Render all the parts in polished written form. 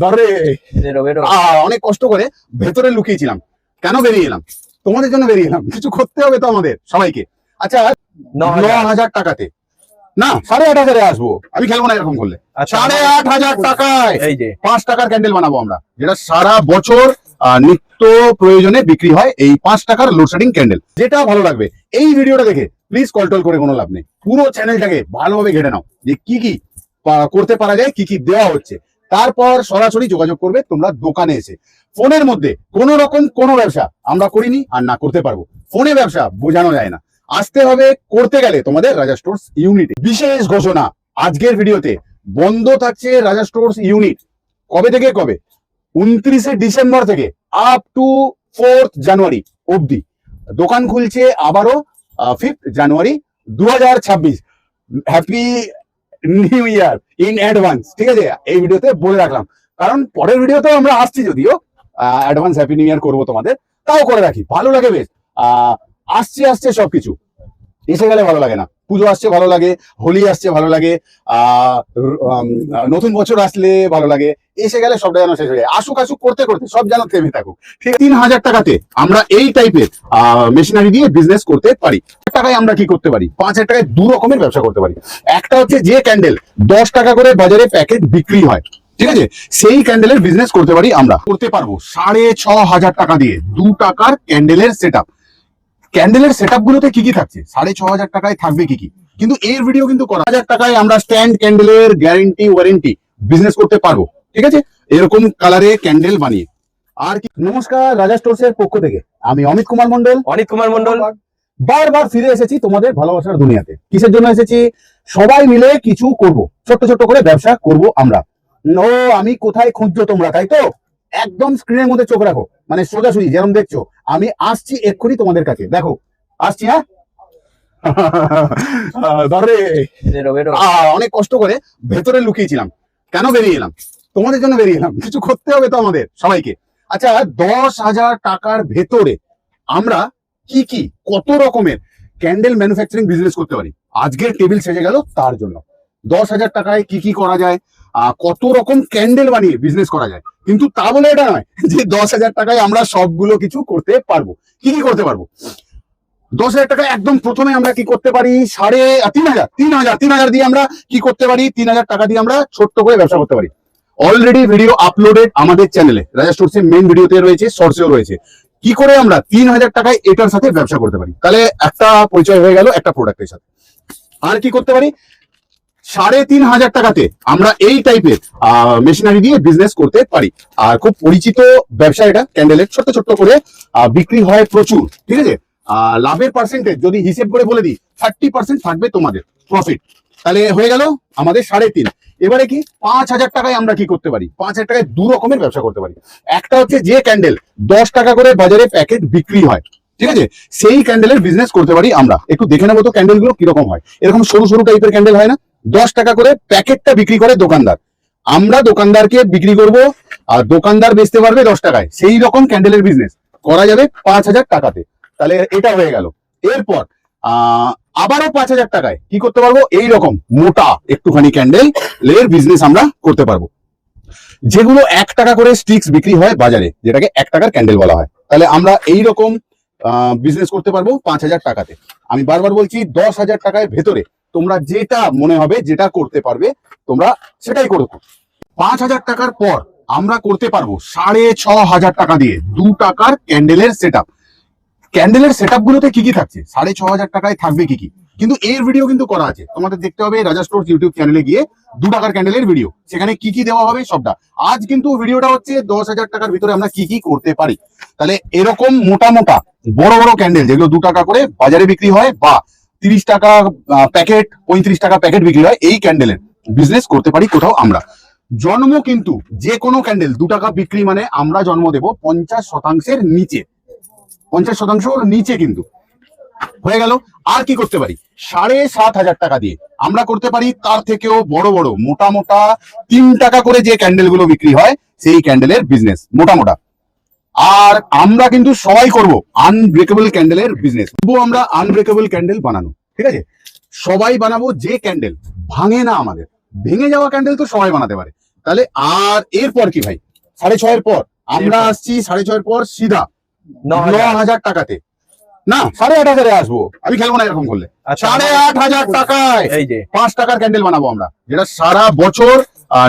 ধরে অনেক কষ্ট করে ভেতরে লুকিয়েছিলাম। কেন বেরিয়ে এলাম? তোমাদের জন্য বেরিয়ে এলাম, কিছু করতে হবে তো আমাদের সবাইকে। আচ্ছা, 9,000 টাকাতে না 8,500 আসবো, আমি খেলবো না এরকম করলে। 8,500 টাকায় এই যে 5 টাকার ক্যান্ডেল বানাবো আমরা, যেটা সারা বছর নিত্য প্রয়োজনে বিক্রি হয়। এই 5 টাকার লোডশেডিং ক্যান্ডেল, যেটা ভালো লাগবে এই ভিডিওটা দেখে প্লিজ কল টল করে কোনো লাভ নেই, পুরো চ্যানেলটাকে ভালোভাবে ঘেটে নাও যে কি কি করতে পারা যায়, কি কি দেওয়া হচ্ছে। তারপর সরাসরি যোগাযোগ করবে তোমরা দোকানে এসে। ফোনের মধ্যে কোন রকম কোনো ব্যবসা আমরা করিনি আর না করতে পারবো। ফোনে ব্যবসা বোঝানো যায় না, আসতে হবে করতে গেলে তোমাদের রাজা স্টোর্স ইউনিট। বিশেষ ঘোষণা আজকের ভিডিওতে, বন্ধ থাকছে রাজা স্টোর্স ইউনিট। কবে থেকে কবে? 29শে ডিসেম্বর থেকে আপ টু 4th জানুয়ারি অবধি। দোকান খুলছে আবারও 5th January 2026। Happy new year in advance, ঠিক আছে? এই ভিডিওতে বলে রাখলাম, কারণ পরের ভিডিওতে আমরা আসছি, যদিও অ্যাডভান্স হ্যাপি নিউ ইয়ার করবো তোমাদের, তাও করে রাখি, ভালো লাগে বেশ। আসছে আসছে সবকিছু, এসে গেলে ভালো লাগে না। পুজো আসছে ভালো লাগে, হোলি আসছে ভালো লাগে, নতুন বছর আসলে ভালো লাগে, এসে গেলে সবটা যেন শেষ হয়ে যায়। আসুক আসুক করতে করতে সব যেন থেমে থাকুক, ঠিক আছে? 3,000 টাকাতে আমরা এই টাইপের মেশিনারি দিয়ে বিজনেস করতে পারি। টাকায় আমরা কি করতে পারি? 5,000 টাকায় দু রকমের ব্যবসা করতে পারি। একটা হচ্ছে যে ক্যান্ডেল 10 টাকা করে বাজারে প্যাকেট বিক্রি হয়, ঠিক আছে, সেই ক্যান্ডেলের বিজনেস করতে পারি আমরা, করতে পারবো 6,500 টাকা দিয়ে 2 টাকার ক্যান্ডেলের সেট আপ। ক্যান্ডেলের সেটআপ গুলোতে কি কি থাকছে? 6,500 টাকায় থাকবে কি কি, কিন্তু এর ভিডিও কিন্তু করা 1,000 টাকায় আমরা স্ট্যান্ড ক্যান্ডেলের গ্যারেন্টি ওয়ারেন্টি বিজনেস করতে পারবো, ঠিক আছে, এরকম কালারে ক্যান্ডেল বানিয়ে। আর কি, নমস্কার, রাজা স্টোর্স এর পক্ষ থেকে আমি অমিত কুমার মন্ডল বারবার ফিরে এসেছি তোমাদের ভালোবাসার দুনিয়াতে। কিসের জন্য এসেছি? সবাই মিলে কিছু করব, ছোট্ট ছোট্ট করে ব্যবসা করব আমরা। ও আমি কোথায় খুঁজছো তোমরা, তাই তো? একদম স্ক্রিনের মধ্যে চোখ রাখো, মানে সোজাসুজি যেরকম দেখছো। আমি আসছি এক্ষুনি তোমাদের কাছে, দেখো আসছি। হ্যাঁ, ধরে অনেক কষ্ট করে ভেতরে লুকিয়েছিলাম। কেন বেরিয়ে এলাম? তোমাদের জন্য বেরিয়ে এলাম, কিছু করতে হবে তো আমাদের সবাইকে। আচ্ছা, 10,000 টাকার ভেতরে আমরা কি কি কত রকমের ক্যান্ডেল ম্যানুফ্যাকচারিং বিজনেস করতে পারি? আজকের টেবিল সেজে গেল তার জন্য। 10,000 টাকায় কি কি করা যায়, কত রকম ক্যান্ডেল বানিয়ে বিজনেস করা যায়। কিন্তু তা বলে এটা নয় যে 10,000 টাকায় আমরা সবগুলো কিছু করতে পারবো। কি কি করতে পারবো? 10,000 টাকায় একদম প্রথমে আমরা কি করতে পারি? 3,500 দিয়ে আমরা কি করতে পারি? 3,000 টাকা দিয়ে আমরা ছোট্ট করে ব্যবসা করতে পারি। অলরেডি ভিডিও আপলোডেড আমাদের চ্যানেলে, রাজা স্টোরসের মেইন ভিডিওতে রয়েছে, শর্টসেও রয়েছে। কি করে আমরা 3,000 টাকায় এটার সাথে ব্যবসা করতে পারি? তাহলে একটা পরিচয় হয়ে গেল একটা প্রোডাক্টের সাথে। আর কি করতে পারি? 3,500 টাকাতে আমরা এই টাইপের মেশিনারি দিয়ে বিজনেস করতে পারি। আর খুব পরিচিত ব্যবসা এটা, ক্যান্ডেলের ছোট্ট ছোট্ট করে বিক্রি হয় প্রচুর, ঠিক আছে? লাভের পার্সেন্টেজ যদি হিসেব করে বলে দিই, 30% থাকবে তোমাদের প্রফিট। তাহলে হয়ে গেল আমাদের 3,500। এবারে কি 5,000 টাকায় আমরা কি করতে পারি? 5,000 টাকায় দু রকমের ব্যবসা করতে পারি। একটা হচ্ছে যে ক্যান্ডেল 10 টাকা করে বাজারে প্যাকেট বিক্রি হয়, ঠিক আছে, সেই ক্যান্ডেলের বিজনেস করতে পারি আমরা। একটু দেখে নেবো তো ক্যান্ডেল গুলো কিরকম হয়। এরকম সরু সরু টাইপের ক্যান্ডেল হয় না? 10 টাকা করে প্যাকেটটা বিক্রি করে দোকানদার, আমরা দোকানদারকে বিক্রি করব, আর দোকানদার বেচতে পারবে 10 টাকায়। সেই রকম ক্যান্ডেলের বিজনেস করা যাবে 5,000 টাকাতে। তাহলে এটা হয়ে গেল। এরপর আবারও 5,000 টাকায় কি করতে পারবো? এই রকম মোটা একটুখানি ক্যান্ডেল এর বিজনেস আমরা করতে পারবো, যেগুলো 1 টাকা করে স্টিক্স বিক্রি হয় বাজারে, যেটাকে 1 টাকার ক্যান্ডেল বলা হয়। তাহলে আমরা এই রকম বিজনেস করতে পারবো 5,000 টাকাতে। আমি বারবার বলছি, 10,000 টাকায় ভেতরে তোমরা যেটা মনে হবে, যেটা করতে পারবে তোমরা সেটাই করো। 5,000 টাকার পর আমরা করতে পারবো 6,500 টাকা দিয়ে 2 টাকার ক্যান্ডেলের সেট আপ। ক্যান্ডেলের সেট আপ গুলোতে কি কি থাকছে? 6,500 টাকায় থাকবে কি কি, কিন্তু এর ভিডিও কিন্তু করা আছে, তোমাদের দেখতে হবে রাজা স্টোর ইউটিউব চ্যানেলে গিয়ে 2 টাকার ক্যান্ডেলের ভিডিও, সেখানে কি কি দেওয়া হবে সবটা। আজ কিন্তু ভিডিওটা হচ্ছে 10,000 টাকার ভিতরে আমরা কি কি করতে পারি। তাহলে এরকম মোটা মোটা বড় বড় ক্যান্ডেল যেগুলো 2 টাকা করে বাজারে বিক্রি হয়, বা 30 টাকা প্যাকেট, 35 টাকা প্যাকেট বিক্রি হয়, এই ক্যান্ডেলের বিজনেস করতে পারি কোথাও আমরা। জন্ম কিন্তু যে কোনো ক্যান্ডেল 2 টাকা বিক্রি মানে আমরা জন্ম দেব 50% নিচে, 50% নিচে কিন্তু হয়ে গেল। আর কি করতে পারি? 7,500 টাকা দিয়ে আমরা করতে পারি তার থেকেও বড় বড় মোটা মোটা 3 টাকা করে যে ক্যান্ডেল গুলো বিক্রি হয়, সেই ক্যান্ডেলের বিজনেস মোটা মোটা। আর আমরা কিন্তু সবাই করব আনব্রেকেবল ক্যান্ডেলের বিজনেস। আমরা আনব্রেকেবল ক্যান্ডেল বানানো, ঠিক আছে, সবাই বানাবো যে ক্যান্ডেল ভাঙে না। আমাদের ভেঙে যাওয়া ক্যান্ডেল তো সবাই বানাতে পারে, তাহলে আর এরপর কি ভাই 6.5 পর আমরা আসছি 6.5 পর সিধা 9,000 টাকাতে, না 8,500 আসবো, আমি খেলবো না এরকম করলে। 8,500 টাকায় এই যে 5 টাকার ক্যান্ডেল বানাবো আমরা, যেটা সারা বছর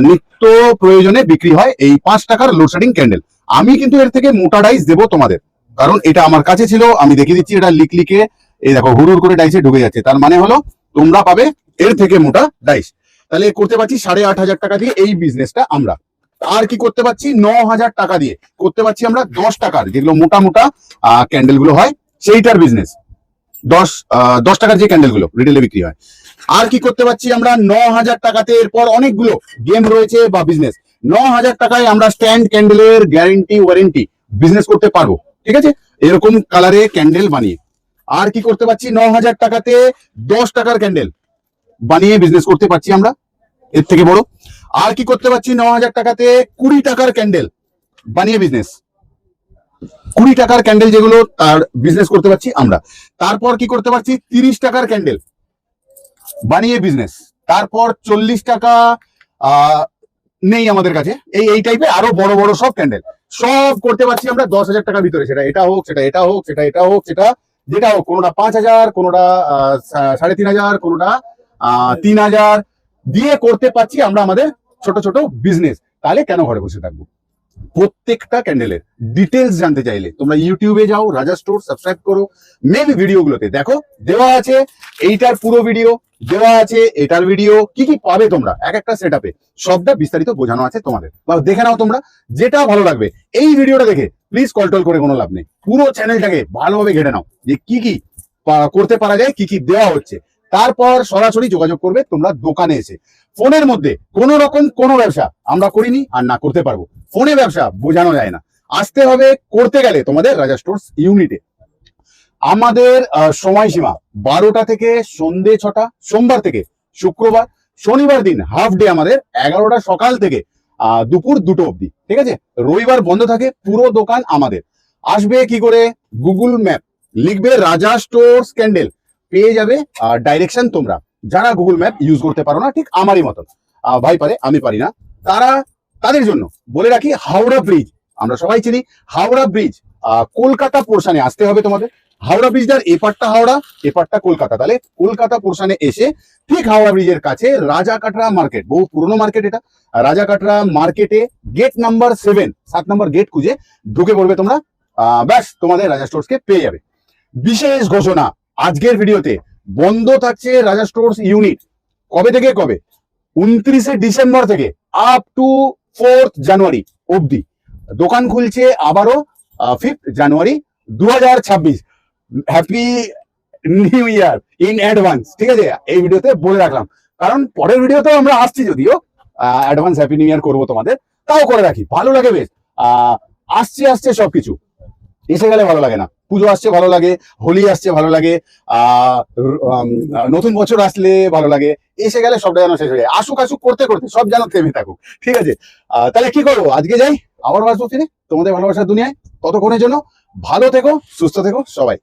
নিত্য প্রয়োজনে বিক্রি হয়, এই 5 টাকার লোডশেডিং ক্যান্ডেল। আমি কিন্তু এর থেকে মোটা ডাইস দেবো তোমাদের, কারণ এটা আমার কাছে ছিল, আমি দেখিয়ে দিচ্ছি। এটা লিখে এই দেখো হুড়ুর করে ডাইসে ঢুকে যাচ্ছে, তার মানে হলো তোমরা পাবে এর থেকে মোটা ডাইস। তাহলে করতে পারছি 8,500 টাকা দিয়ে এই বিজনেসটা আমরা। আর কি করতে পারছি 9,000 টাকা দিয়ে করতে পারছি আমরা 10 টাকার, যেগুলো মোটা মোটা ক্যান্ডেল গুলো হয় সেইটার বিজনেস। 10 টাকার যে ক্যান্ডেল গুলো রিটেলে বিক্রি হয়। আর কি করতে পারছি আমরা 9,000 টাকাতে, এরপর অনেকগুলো গেম রয়েছে বা বিজনেস। 9,000 টাকায় আমরা স্ট্যান্ড ক্যান্ডেলের গ্যারেন্টি ওয়ারেন্টি বিজনেস করতে পারবো, ঠিক আছে, এরকম কালারে ক্যান্ডেল বানিয়ে। আর কি করতে পারছি 9,000 টাকাতে 10 টাকার ক্যান্ডেল বানিয়ে বিজনেস করতে পারছি আমরা, এর থেকে বড়। আর কি করতে পারছি 9,000 টাকাতে 20 টাকার ক্যান্ডেল বানিয়ে বিজনেস, 20 টাকার ক্যান্ডেল যেগুলো তার বিজনেস করতে পারছি আমরা। তারপর কি করতে পারছি 30 টাকার ক্যান্ডেল বানিয়ে বিজনেস। তারপর 40 টাকা নেই আমাদের কাছে, এই টাইপের আরো বড় বড় সব ক্যান্ডেল সব করতে পারছি আমরা 10,000 টাকার ভিতরে। সেটা এটা হোক, সেটা এটা হোক, সেটা এটা হোক, সেটা যেটা হোক, কোনোটা 5,000, কোনোটা 3,500, কোনোটা 3,000 দিয়ে করতে পারছি আমরা আমাদের ছোট ছোট বিজনেস। তাহলে কেন ঘরে বসে থাকবো? প্রত্যেকটা ক্যান্ডেলের ডিটেলস জানতে চাইলে তোমরা ইউটিউবে যাও, রাজা স্টোর সাবস্ক্রাইব করো, মেন ভিডিওগুলোতে দেখো দেওয়া আছে এইটার পুরো ভিডিও, দেওয়া আছে এটার ভিডিও, কি কি পাবে তোমরা এক একটা সেটআপে সবটা বিস্তারিত বোঝানো আছে তোমাদের, বা দেখে নাও তোমরা, যেটা ভালো লাগবে। এই ভিডিওটা দেখে প্লিজ কল করে কোনো লাভ নেই, পুরো চ্যানেলটাকে ভালোভাবে ঘেটে নাও যে কি কি করতে পারা যায়, কি কি দেওয়া হচ্ছে। তারপর সরাসরি যোগাযোগ করবে তোমরা দোকানে এসে। ফোনের মধ্যে কোন রকম কোনো ব্যবসা আমরা করিনি আর না করতে পারবো। ফোনে ব্যবসা বোঝানো যায় না, আসতে হবে করতে গেলে তোমাদের রাজা স্টোর্স ইউনিটে। আমাদের সময়সীমা 12টা থেকে সন্ধে 6টা, সোমবার থেকে শুক্রবার। শনিবার দিন হাফ ডে আমাদের 11টা সকাল থেকে দুপুর 2টো অবধি, ঠিক আছে। রবিবার বন্ধ থাকে, পুরো দোকান আমাদের। আসবে কি করে? গুগল ম্যাপ লিখবে রাজা স্টোর্স ক্যান্ডেল, পেয়ে যাবে ডাইরেকশন। তোমরা যারা গুগল ম্যাপ ইউজ করতে পারো না, ঠিক আমারই মতন, ভাই পারে আমি পারি না, তাদের জন্য বলে রাখি হাওড়া ব্রিজ আমরা সবাই চিনি। হাওড়া ব্রিজ কলকাতা পোর্শনে আসতে হবে তোমাদের। হাওড়া ব্রিজটার এপারটা হাওড়া, এপারটা কলকাতা। তাহলে কলকাতা পোর্শনে এসে ঠিক হাওড়া ব্রিজের কাছে রাজা কাটরা মার্কেট, বহু পুরনো মার্কেট এটা, রাজা কাটরা মার্কেটে গেট নাম্বার 7 নম্বর গেট খুঁজে ঢুকে পড়বে তোমরা, ব্যাস তোমাদের রাজা স্টোর্সকে পেয়ে যাবে। বিশেষ ঘোষণা আজকের ভিডিওতে, বন্ধ থাকছে রাজা স্টোর্স ইউনিট। কবে থেকে কবে? 29শে ডিসেম্বর থেকে আপ টু 4th জানুয়ারি অবধি। দোকান খুলছে আবারও 5th January 2026। Happy new year in advance, ঠিক আছে, এই ভিডিওতে বলে রাখলাম, কারণ পরের ভিডিওতেও আমরা আসছি, যদিও অ্যাডভান্স হ্যাপি নিউ ইয়ার করবো তোমাদের, তাও করে রাখি, ভালো লাগে বেশ। আসছে সবকিছু, এসে গেলে ভালো লাগে না। পুজো আসছে ভালো লাগে, হোলি আসছে ভালো লাগে, নতুন বছর আসলে ভালো লাগে, এসে গেলে সবটা যেন শেষ হয়ে যায়। আসুক করতে করতে সব যেন থেমে থাকুক, ঠিক আছে। তাহলে কি করবো, আজকে যাই, আবার আসবো ফিরে তোমাদের ভালোবাসার দুনিয়ায়। ততক্ষণের জন্য ভালো থেকো, সুস্থ থেকো সবাই।